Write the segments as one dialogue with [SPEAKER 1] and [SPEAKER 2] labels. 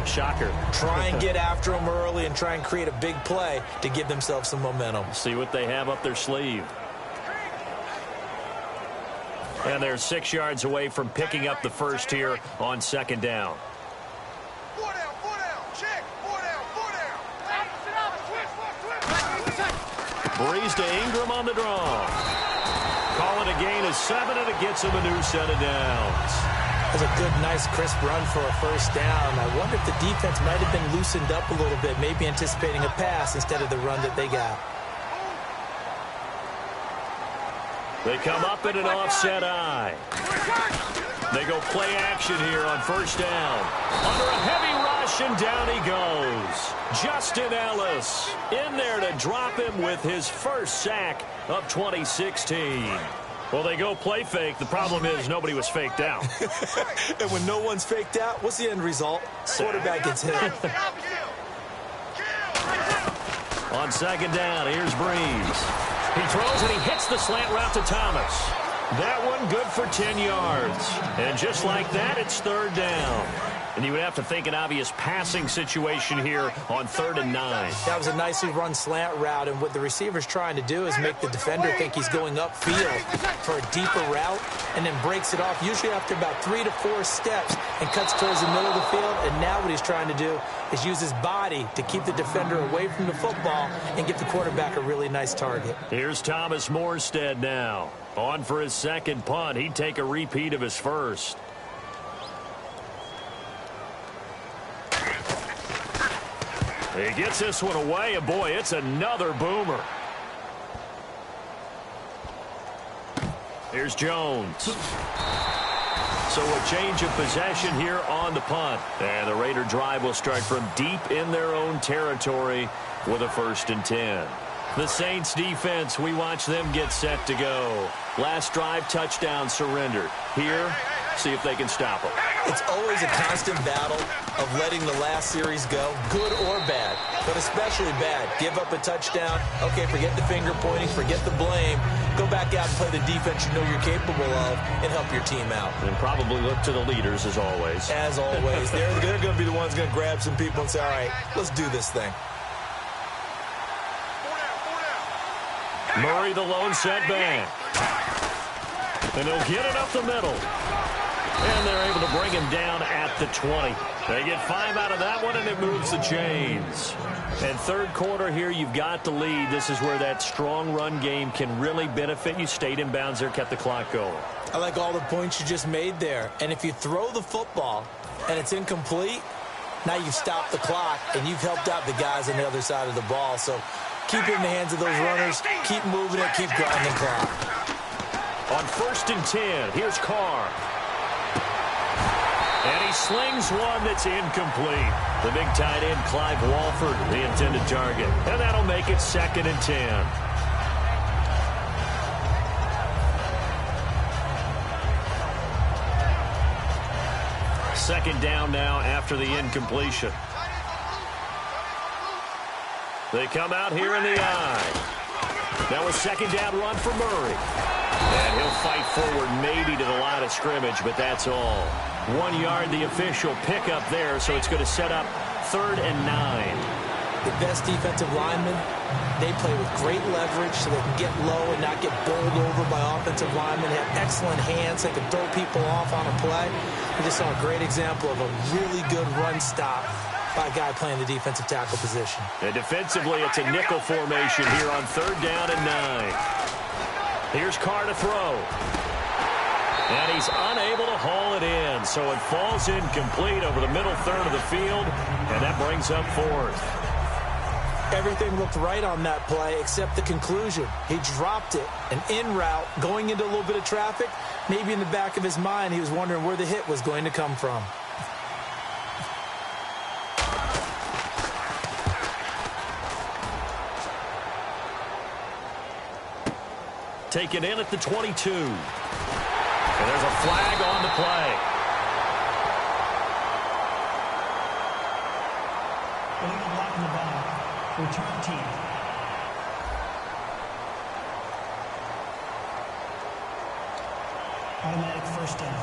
[SPEAKER 1] Shocker.
[SPEAKER 2] Try and get after them early and try and create a big play to give themselves some momentum.
[SPEAKER 1] See what they have up their sleeve. And they're 6 yards away from picking up the first here on 2nd down. Breeze to Ingram on the draw. Call it a gain of 7, and it gets him a new set of downs.
[SPEAKER 2] That's a good, nice, crisp run for a first down. I wonder if the defense might have been loosened up a little bit, maybe anticipating a pass instead of the run that they got.
[SPEAKER 1] They come up in an offset eye. They go play action here on 1st down. Under a heavy rush, and down he goes. Justin Ellis in there to drop him with his first sack of 2016. Well, they go play fake. The problem is nobody was faked out.
[SPEAKER 2] And when no one's faked out, what's the end result? Quarterback gets hit.
[SPEAKER 1] On 2nd down, here's Breeze. He throws and he hits the slant route to Thomas. That one good for 10 yards. And just like that, it's 3rd down. And you would have to think an obvious passing situation here on 3rd and 9.
[SPEAKER 2] That was a nicely run slant route, and what the receiver's trying to do is make the defender think he's going upfield for a deeper route and then breaks it off, usually after about 3 to 4 steps, and cuts towards the middle of the field. And now what he's trying to do is use his body to keep the defender away from the football and give the quarterback a really nice target.
[SPEAKER 1] Here's Thomas Morstead now. On for his 2nd punt. He'd take a repeat of his first. He gets this one away, and boy, it's another boomer. Here's Jones. So a change of possession here on the punt. And the Raider drive will start from deep in their own territory with a 1st and 10. The Saints defense, we watch them get set to go. Last drive, touchdown surrendered. Here, see if they can stop them.
[SPEAKER 2] It's always a constant battle of letting the last series go, good or bad, but especially bad. Give up a touchdown. Okay, forget the finger pointing, forget the blame. Go back out and play the defense you know you're capable of and help your team out.
[SPEAKER 1] And probably look to the leaders as always.
[SPEAKER 2] As always. They're going to be the ones going to grab some people and say, all right, let's do this thing.
[SPEAKER 1] Murray, the lone setback. And he'll get it up the middle. And they're able to bring him down at the 20. They get 5 out of that one, and it moves the chains. And 3rd quarter here, you've got the lead. This is where that strong run game can really benefit you. Stayed in bounds there, kept the clock going.
[SPEAKER 2] I like all the points you just made there. And if you throw the football and it's incomplete, now you've stopped the clock, and you've helped out the guys on the other side of the ball. So keep it in the hands of those runners. Keep moving it. Keep grinding clock.
[SPEAKER 1] On 1st and 10, here's Carr. And he slings one that's incomplete. The big tight end, Clive Walford, the intended target. And that'll make it 2nd and 10. Second down now after the incompletion. They come out here in the eye. Now a 2nd down run for Murray. And he'll fight forward maybe to the line of scrimmage, but that's all. 1 yard, the official pickup there, so it's going to set up 3rd and 9.
[SPEAKER 2] The best defensive linemen, they play with great leverage so they can get low and not get bowled over by offensive linemen. They have excellent hands. They can throw people off on a play. We just saw a great example of a really good run stop by a guy playing the defensive tackle position.
[SPEAKER 1] And defensively, it's a nickel formation here on 3rd down and 9. Here's Carr to throw. And he's unable to haul it in, so it falls incomplete over the middle 3rd of the field, and that brings up 4th.
[SPEAKER 2] Everything looked right on that play except the conclusion. He dropped it, an in route, going into a little bit of traffic. Maybe in the back of his mind, he was wondering where the hit was going to come from.
[SPEAKER 1] Taken in at the 22. And there's a flag on the play.
[SPEAKER 3] Illegal blocking the ball. Return team. Automatic 1st down.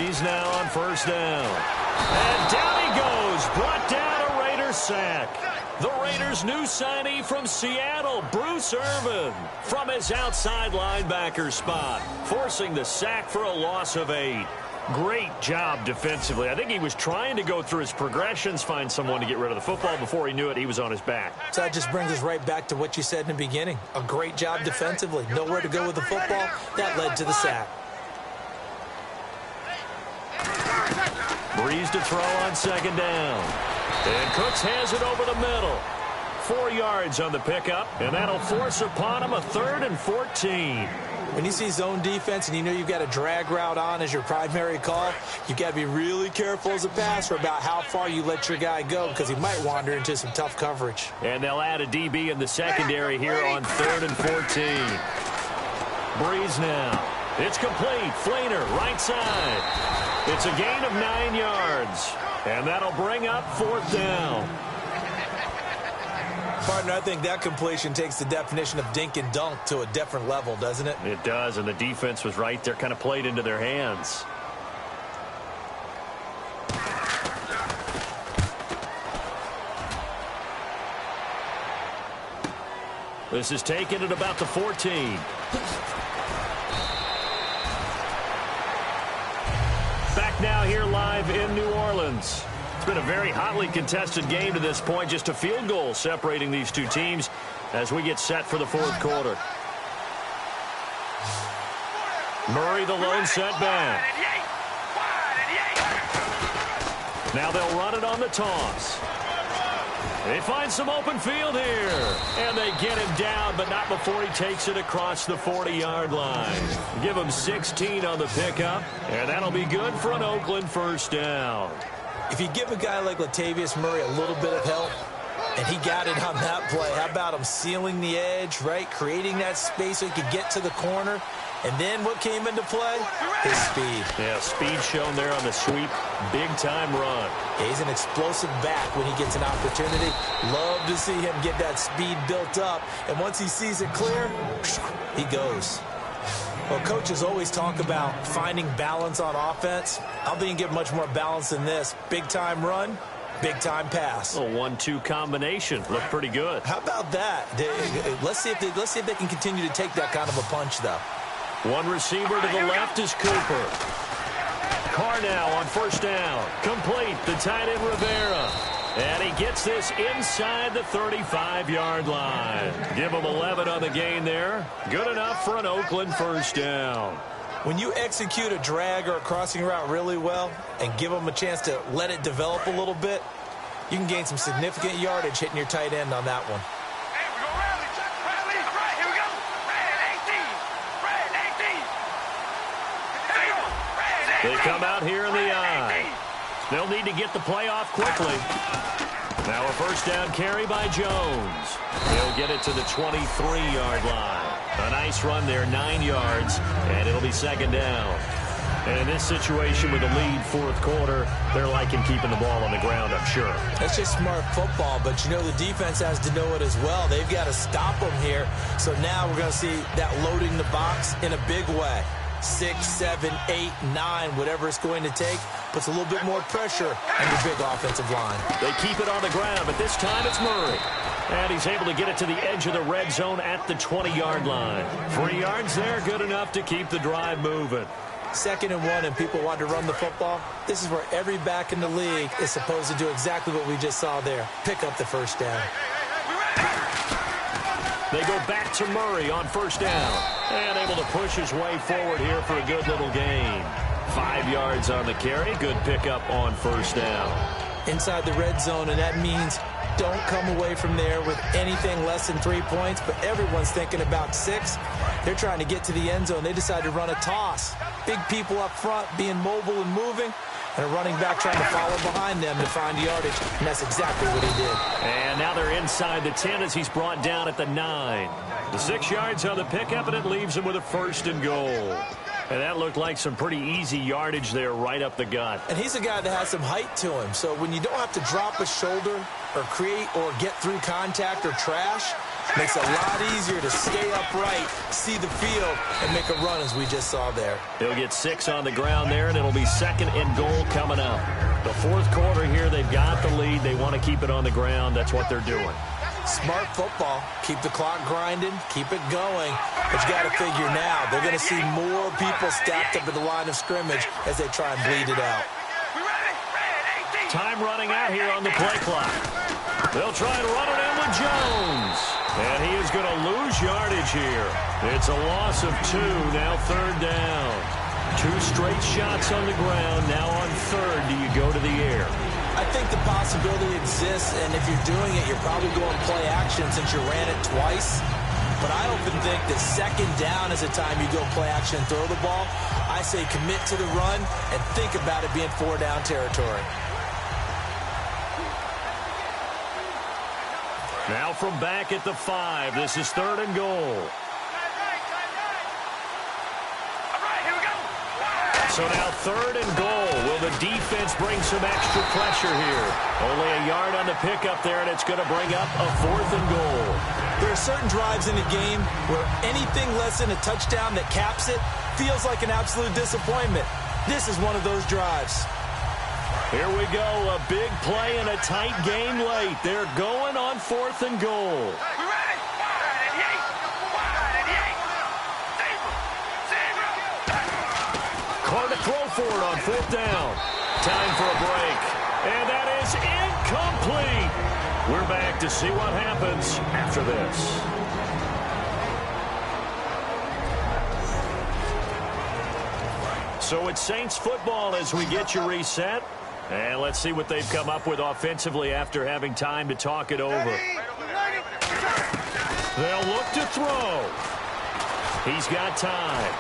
[SPEAKER 1] Breeze now on first down. And down he goes. Brought down a Raiders sack. The Raiders' new signee from Seattle, Bruce Irvin, from his outside linebacker spot, forcing the sack for a loss of 8. Great job defensively. I think he was trying to go through his progressions, find someone to get rid of the football. Before he knew it, he was on his back.
[SPEAKER 2] So that just brings us right back to what you said in the beginning. A great job defensively. Nowhere to go with the football. That led to the sack.
[SPEAKER 1] Breeze to throw on second down. And Cooks has it over the middle. 4 yards on the pickup, and that'll force upon him a 3rd and 14.
[SPEAKER 2] When you see zone defense and you know you've got a drag route on as your primary call, you've got to be really careful as a passer about how far you let your guy go because he might wander into some tough coverage.
[SPEAKER 1] And they'll add a DB in the secondary here on 3rd and 14. Breeze now. It's complete. Flainer, right side. It's a gain of 9 yards. And that'll bring up 4th down.
[SPEAKER 2] Partner, I think that completion takes the definition of dink and dunk to a different level, doesn't it?
[SPEAKER 1] It does, and the defense was right there, kind of played into their hands. This is taken at about the 14. Back now here live in New Orleans. It's been a very hotly contested game to this point. Just a field goal separating these two teams as we get set for the 4th quarter. Murray the lone setback. Now they'll run it on the toss. They find some open field here. And they get him down, but not before he takes it across the 40-yard line. Give him 16 on the pickup, and that'll be good for an Oakland first down.
[SPEAKER 2] If you give a guy like Latavius Murray a little bit of help, and he got it on that play, how about him sealing the edge, right? Creating that space so he could get to the corner. And then what came into play? His speed.
[SPEAKER 1] Yeah, speed shown there on the sweep. Big-time run.
[SPEAKER 2] Yeah, he's an explosive back when he gets an opportunity. Love to see him get that speed built up. And once he sees it clear, he goes. Well, coaches always talk about finding balance on offense. I don't think you can get much more balance than this. Big-time run, big-time pass.
[SPEAKER 1] A 1-2 combination. Looked pretty good.
[SPEAKER 2] How about that? Let's see if they can continue to take that kind of a punch, though.
[SPEAKER 1] One receiver to the left is Cooper. Carr now on first down. Complete. The tight end Rivera. And he gets this inside the 35-yard line. Give him 11 on the gain there. Good enough for an Oakland first down.
[SPEAKER 2] When you execute a drag or a crossing route really well and give them a chance to let it develop a little bit, you can gain some significant yardage hitting your tight end on that one.
[SPEAKER 1] They come out here in the eye. They'll need to get the play off quickly. Now a first down carry by Jones. He'll get it to the 23-yard line. A nice run there, 9 yards, and it'll be second down. And in this situation with the lead 4th quarter, they're liking keeping the ball on the ground, I'm sure.
[SPEAKER 2] That's just smart football, but you know the defense has to know it as well. They've got to stop them here. So now we're going to see that loading the box in a big way. 6, 7, 8, 9, whatever it's going to take, puts a little bit more pressure on your big offensive line.
[SPEAKER 1] They keep it on the ground, but this time it's Murray. And he's able to get it to the edge of the red zone at the 20-yard line. 3 yards there, good enough to keep the drive moving.
[SPEAKER 2] 2nd and 1 and people want to run the football. This is where every back in the league is supposed to do exactly what we just saw there. Pick up the first down.
[SPEAKER 1] They go back to Murray on first down. And able to push his way forward here for a good little gain. 5 yards on the carry. Good pickup on first down.
[SPEAKER 2] Inside the red zone, and that means don't come away from there with anything less than 3 points, but everyone's thinking about 6. They're trying to get to the end zone. They decide to run a toss. Big people up front being mobile and moving, and a running back trying to follow behind them to find yardage, and that's exactly what he did.
[SPEAKER 1] And now they're inside the 10 as he's brought down at the 9. The 6 yards on the pickup, and it leaves him with a 1st and goal. And that looked like some pretty easy yardage there right up the gut.
[SPEAKER 2] And he's a guy that has some height to him. So when you don't have to drop a shoulder or create or get through contact or trash, makes it a lot easier to stay upright, see the field, and make a run as we just saw there.
[SPEAKER 1] He'll get 6 on the ground there, and it'll be 2nd and goal coming up. The 4th quarter here, they've got the lead. They want to keep it on the ground. That's what they're doing.
[SPEAKER 2] Smart football. Keep the clock grinding. Keep it going. But you got to figure now, they're going to see more people stacked up at the line of scrimmage as they try and bleed it out.
[SPEAKER 1] Time running out here on the play clock. They'll try and run it in with Jones. And he is going to lose yardage here. It's a loss of 2, now 3rd down. 2 straight shots on the ground. Now on 3rd, do you go to the air?
[SPEAKER 2] I think the possibility exists, and if you're doing it, you're probably going play action since you ran it twice. But I often think that 2nd down is the time you go play action and throw the ball. I say commit to the run and think about it being 4-down territory.
[SPEAKER 1] Now from back at the 5, this is 3rd and goal. So now 3rd and goal. Will the defense bring some extra pressure here? Only a yard on the pickup there, and it's going to bring up a 4th and goal.
[SPEAKER 2] There are certain drives in the game where anything less than a touchdown that caps it feels like an absolute disappointment. This is one of those drives.
[SPEAKER 1] Here we go, a big play in a tight game late. They're going on 4th and goal. Hard to throw for it on 4th down. Time for a break. And that is incomplete. We're back to see what happens after this. So it's Saints football as we get you reset. And let's see what they've come up with offensively after having time to talk it over. They'll look to throw. He's got time.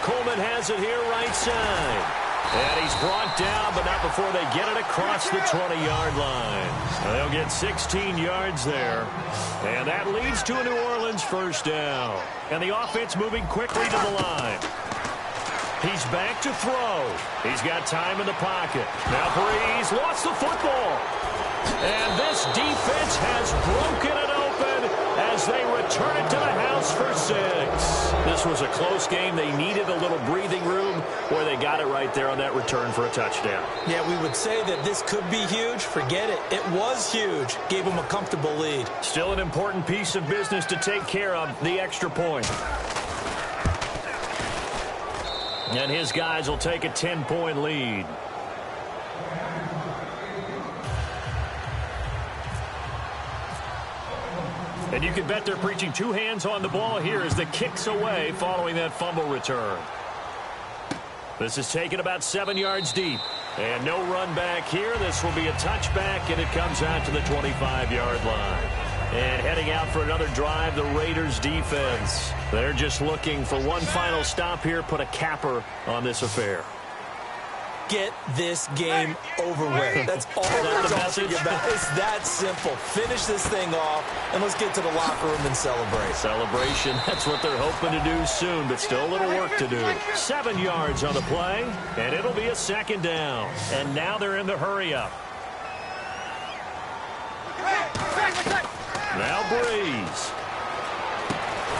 [SPEAKER 1] Coleman has it here right side. And he's brought down, but not before they get it across the 20-yard line. They'll get 16 yards there. And that leads to a New Orleans 1st down. And the offense moving quickly to the line. He's back to throw. He's got time in the pocket. Now Breeze lost the football. And this defense has broken it open as they return it to the house for 6. This was a close game. They needed a little breathing room where they got it right there on that return for a touchdown.
[SPEAKER 2] Yeah, we would say that this could be huge. Forget it. It was huge. Gave them a comfortable lead.
[SPEAKER 1] Still an important piece of business to take care of, the extra point. And his guys will take a 10-point lead. And you can bet they're preaching 2 hands on the ball here as the kick's away following that fumble return. This is taken about 7 yards deep. And no run back here. This will be a touchback, and it comes out to the 25-yard line. And heading out for another drive, the Raiders defense. They're just looking for one final stop here, put a capper on this affair.
[SPEAKER 2] Get this game over with. That's all we're talking about. It's that simple. Finish this thing off, and let's get to the locker room and celebrate.
[SPEAKER 1] Celebration, that's what they're hoping to do soon, but still a little work to do. 7 yards on the play, and it'll be a 2nd down. And now they're in the hurry-up. Now Breeze.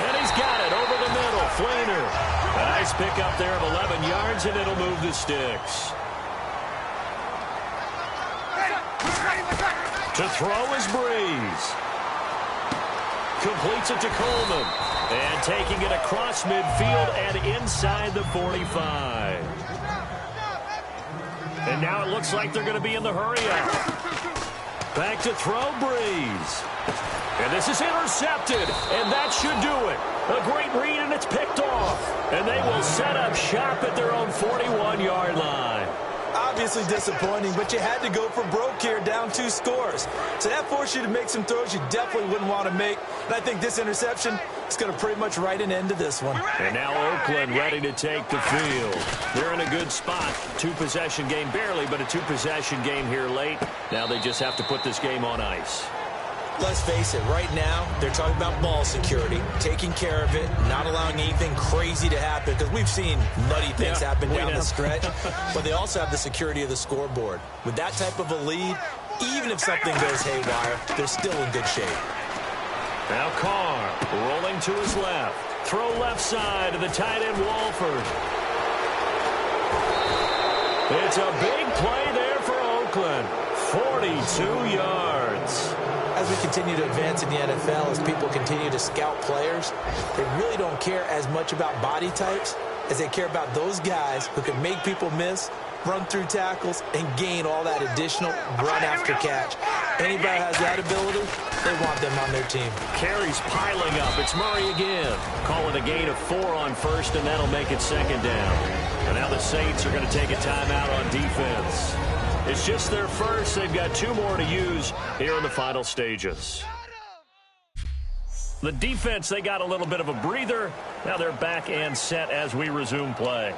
[SPEAKER 1] And he's got it over the middle. Fleener. A nice pickup there of 11 yards, and it'll move the sticks. To throw is Breeze. Completes it to Coleman. And taking it across midfield and inside the 45. And now it looks like they're going to be in the hurry-up. Back to throw, Breeze. And this is intercepted, and that should do it. A great read, and it's picked off. And they will set up shop at their own 41-yard line.
[SPEAKER 2] Obviously disappointing, but you had to go for broke here, down 2 scores. So that forced you to make some throws you definitely wouldn't want to make. And I think this interception is going to pretty much write an end to this one.
[SPEAKER 1] And now Oakland ready to take the field. They're in a good spot. 2-possession game, barely, but a 2-possession game here late. Now they just have to put this game on ice.
[SPEAKER 2] Let's face it, right now, they're talking about ball security, taking care of it, not allowing anything crazy to happen, because we've seen nutty things happen down the stretch, but they also have the security of the scoreboard. With that type of a lead, even if something goes haywire, they're still in good shape.
[SPEAKER 1] Now Carr rolling to his left. Throw left side to the tight end Walford. It's a big play there for Oakland. 42 yards.
[SPEAKER 2] As we continue to advance in the NFL, as people continue to scout players, they really don't care as much about body types as they care about those guys who can make people miss, run through tackles, and gain all that additional run after catch. Anybody has that ability, they want them on their team.
[SPEAKER 1] Carries piling up. It's Murray again. Call it a gain of 4 on first, and that'll make it second down. And now the Saints are going to take a timeout on defense. It's just their first. They've got 2 more to use here in the final stages. The defense, they got a little bit of a breather. Now they're back and set as we resume play.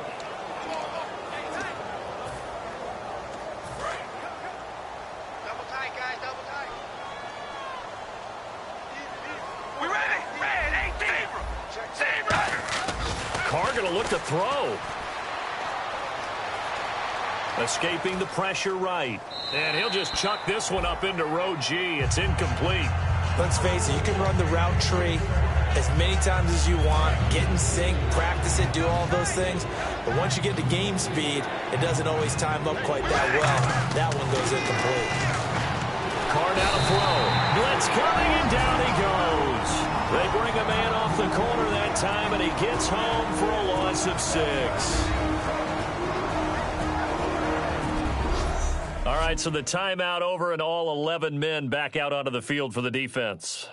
[SPEAKER 1] Carr going to look to throw. Escaping the pressure right. And he'll just chuck this one up into row G. It's incomplete.
[SPEAKER 2] Let's face it, you can run the route tree as many times as you want, get in sync, practice it, do all those things. But once you get to game speed, it doesn't always time up quite that well. That one goes incomplete.
[SPEAKER 1] Carr down to throw. Blitz coming, and down he goes. They bring a man off the corner that time, and he gets home for a loss of 6. All right, so the timeout over, and all 11 men back out onto the field for the defense.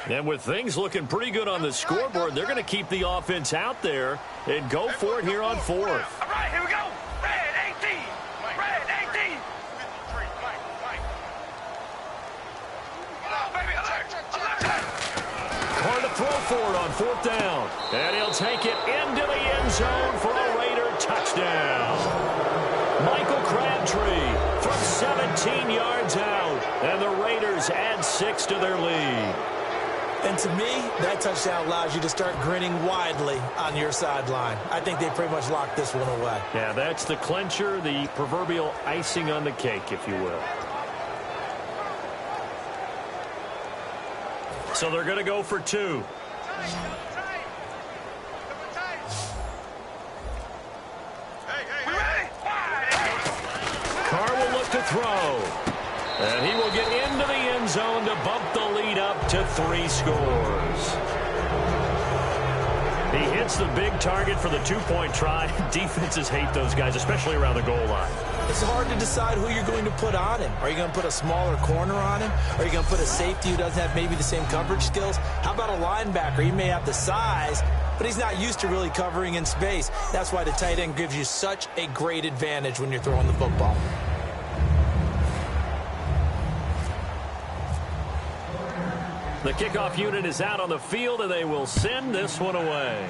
[SPEAKER 1] And with things looking pretty good on the scoreboard, they're going to keep the offense out there and go for it here on 4th.
[SPEAKER 4] All right, here we go. Red 18. Red 18. Baby, alert.
[SPEAKER 1] Carr to throw for it on 4th down. And he'll take it into the end zone for a Raider touchdown. Michael Crabtree from 17 yards out. And the Raiders add 6 to their lead.
[SPEAKER 2] And to me, that touchdown allows you to start grinning widely on your sideline. I think they pretty much locked this one away.
[SPEAKER 1] Yeah, that's the clincher, the proverbial icing on the cake, if you will. So they're going to go for 2. Carr will look to throw. And he will get into the end zone to bump the lead up to 3 scores. He hits the big target for the 2-point try. Defenses hate those guys, especially around the goal line.
[SPEAKER 2] It's hard to decide who you're going to put on him. Are you going to put a smaller corner on him? Are you going to put a safety who doesn't have maybe the same coverage skills? How about a linebacker? He may have the size, but he's not used to really covering in space. That's why the tight end gives you such a great advantage when you're throwing the football.
[SPEAKER 1] The kickoff unit is out on the field, and they will send this one away.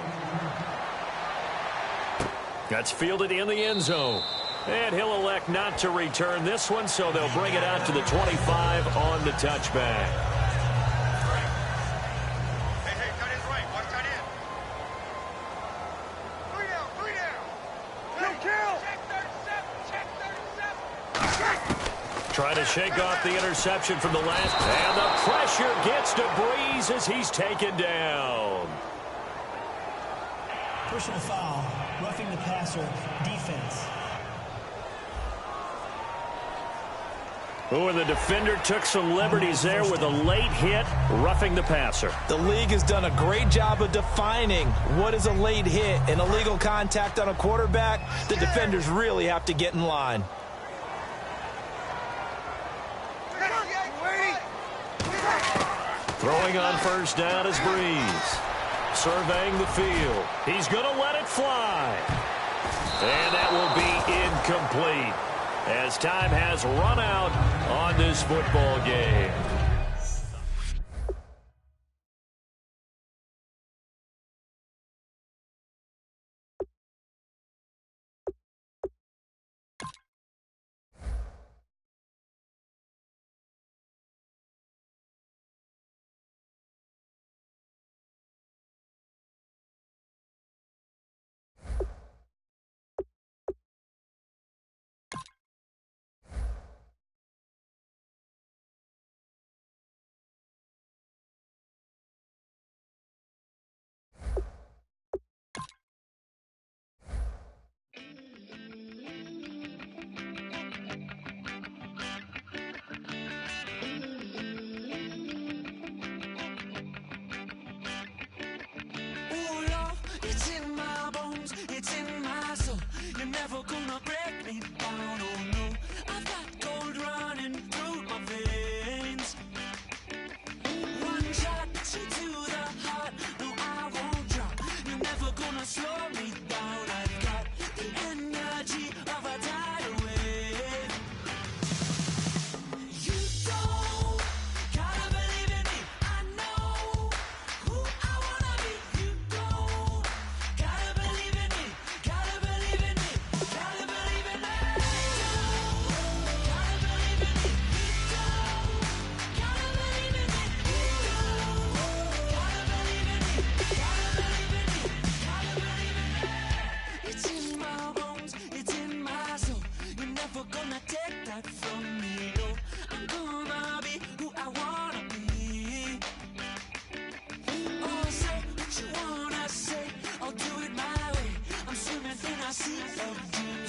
[SPEAKER 1] That's fielded in the end zone. And he'll elect not to return this one, so they'll bring it out to the 25 on the touchback.
[SPEAKER 4] Hey, tight end's right. Watch tight end. 3 down. Kill. Check 37.
[SPEAKER 1] Trying to shake off the interception from the last. And the pressure gets to Breeze as he's taken down.
[SPEAKER 3] Personal foul, roughing the passer, defense.
[SPEAKER 1] Oh, and the defender took some liberties there with a late hit, roughing the passer.
[SPEAKER 2] The league has done a great job of defining what is a late hit. An illegal contact on a quarterback, the defenders really have to get in line.
[SPEAKER 1] Throwing on first down is Breeze. Surveying the field. He's going to let it fly. And that will be incomplete as time has run out on this football game.
[SPEAKER 5] my bones, it's in my soul. You're never gonna take that from me, no. I'm gonna be who I wanna be. Oh, say what you wanna say, I'll do it my way. I'm swimming in a sea of dreams.